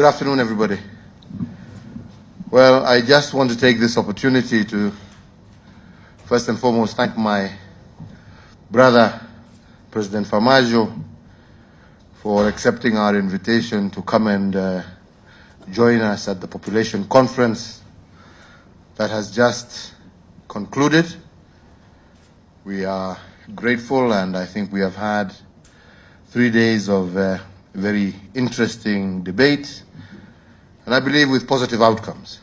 Good afternoon, everybody. Well, I just want to take this opportunity to first and foremost thank my brother, President Farmajo, for accepting our invitation to come and join us at the population conference that has just concluded. We are grateful, and I think we have had 3 days of very interesting debate, and I believe with positive outcomes.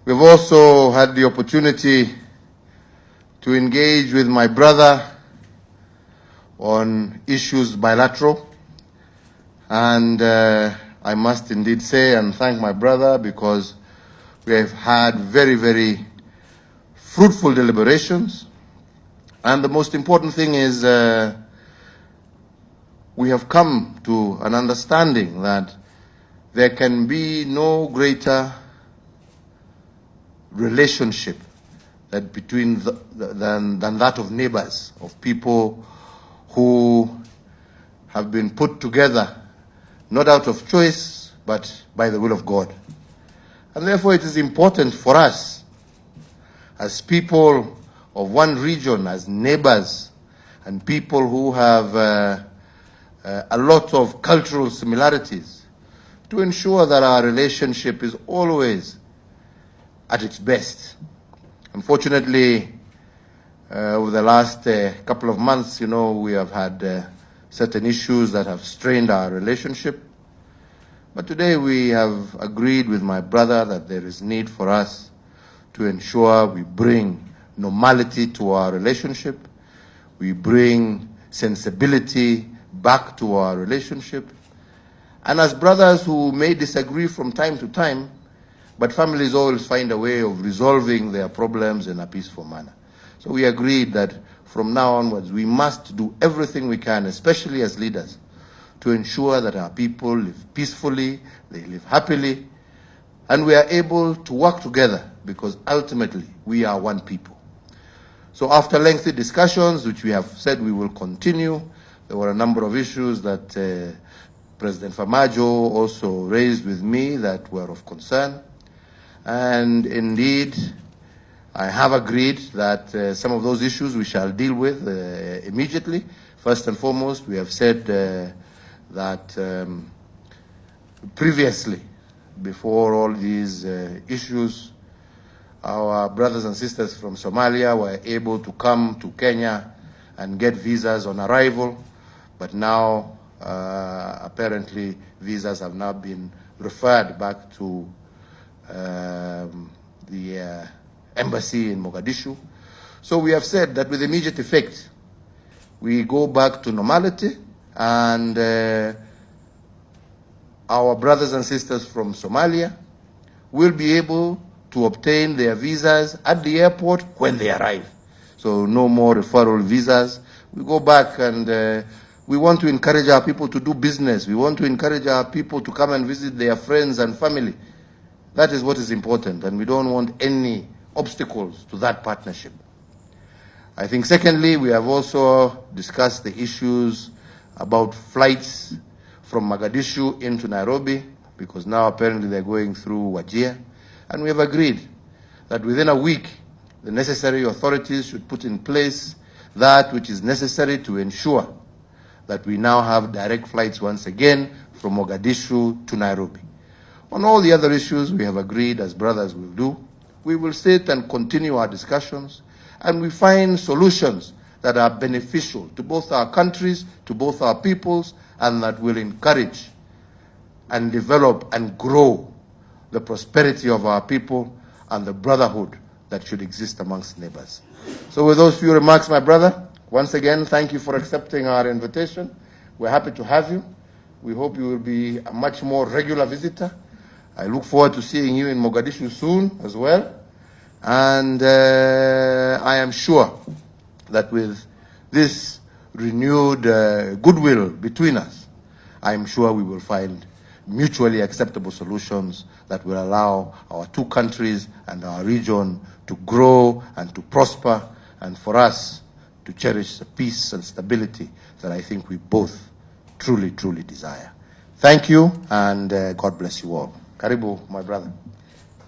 We've also had the opportunity to engage with my brother on issues bilateral, and I must indeed say and thank my brother because we have had very, very fruitful deliberations, and the most important thing is we have come to an understanding that there can be no greater relationship that than that of neighbors, of people who have been put together not out of choice but by the will of God. And therefore it is important for us as people of one region, as neighbors, and people who have a lot of cultural similarities, to ensure that our relationship is always at its best. Unfortunately, over the last couple of months, we have had certain issues that have strained our relationship. But today we have agreed with my brother that there is need for us to ensure we bring normality to our relationship, we bring sensibility back to our relationship. And as brothers who may disagree from time to time, but families always find a way of resolving their problems in a peaceful manner. So we agreed that from now onwards we must do everything we can, especially as leaders, to ensure that our people live peacefully, they live happily, and we are able to work together because ultimately we are one people. So after lengthy discussions, which we have said we will continue, there were a number of issues that President Farmajo also raised with me that were of concern. And indeed, I have agreed that some of those issues we shall deal with immediately. First and foremost, we have said that previously, before all these issues, our brothers and sisters from Somalia were able to come to Kenya and get visas on arrival, but now apparently visas have now been referred back to the embassy in Mogadishu. So we have said that with immediate effect, we go back to normality, and our brothers and sisters from Somalia will be able to obtain their visas at the airport when they arrive. So no more referral visas. We go back, and we want to encourage our people to do business. We want to encourage our people to come and visit their friends and family. That is what is important, and we don't want any obstacles to that partnership. I think secondly, we have also discussed the issues about flights from Mogadishu into Nairobi, because now apparently they're going through Wajir. And we have agreed that within a week, the necessary authorities should put in place that which is necessary to ensure that we now have direct flights once again from Mogadishu to Nairobi. On all the other issues, we have agreed, as brothers will do, we will sit and continue our discussions, and we find solutions that are beneficial to both our countries, to both our peoples, and that will encourage and develop and grow the prosperity of our people and the brotherhood that should exist amongst neighbors. So with those few remarks, my brother, once again, thank you for accepting our invitation. We're happy to have you. We hope you will be a much more regular visitor. I look forward to seeing you in Mogadishu soon as well. And I am sure that with this renewed goodwill between us, I am sure we will find mutually acceptable solutions that will allow our two countries and our region to grow and to prosper, and for us to cherish the peace and stability that I think we both truly, truly desire. Thank you, and God bless you all. Karibu, my brother.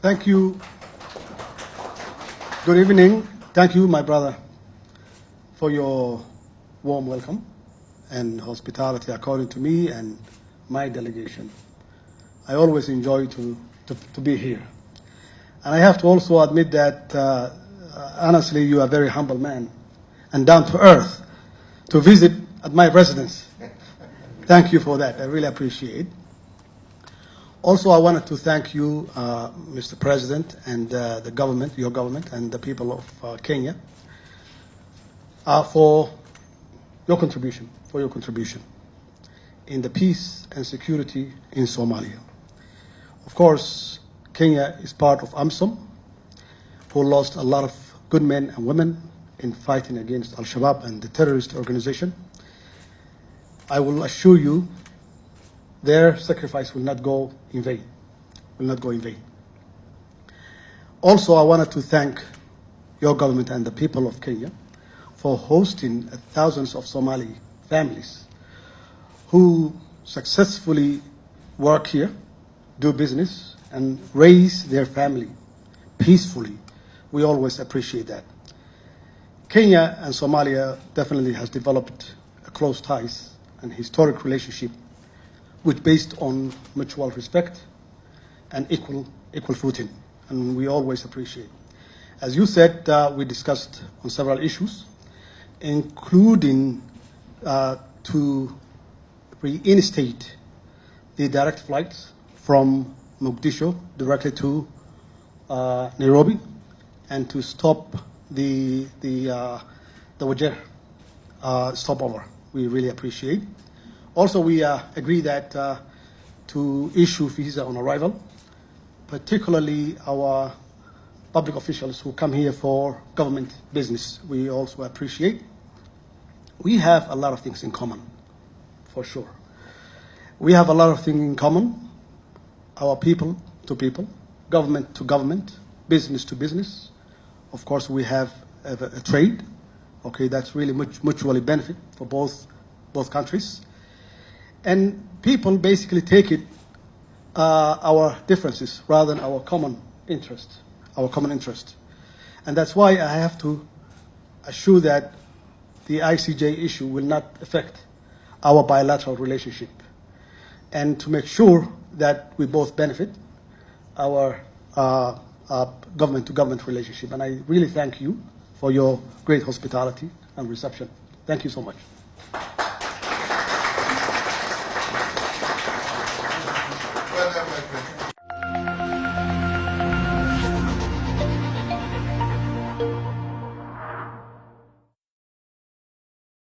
Thank you. Good evening. Thank you, my brother, for your warm welcome and hospitality according to me and my delegation. I always enjoy to be here. And I have to also admit that, honestly, you are a very humble man and down to earth to visit at my residence. Thank you for that. I really appreciate it. Also, I wanted to thank you, Mr. President, and the government, your government, and the people of Kenya for your contribution, in the peace and security in Somalia. Of course, Kenya is part of AMSOM, who lost a lot of good men and women in fighting against Al-Shabaab and the terrorist organization. I will assure you their sacrifice will not go in vain, Also, I wanted to thank your government and the people of Kenya for hosting thousands of Somali families who successfully work here, do business, and raise their family peacefully. We always appreciate that. Kenya and Somalia definitely has developed a close ties and historic relationship which based on mutual respect and equal footing, and we always appreciate. As you said, we discussed on several issues, including to reinstate the direct flights from Mogadishu directly to Nairobi, and to stop the Wajir stopover. We really appreciate. Also, we agree that to issue visa on arrival, particularly our public officials who come here for government business, we also appreciate. We have a lot of things in common, for sure. We have a lot of things in common, our people to people, government to government, business to business. Of course, we have a trade, okay, that's really mutually benefit for both countries. And people basically take it our differences rather than our common interest. And that's why I have to assure that the ICJ issue will not affect our bilateral relationship, and to make sure that we both benefit our government-to-government relationship. And I really thank you for your great hospitality and reception. Thank you so much.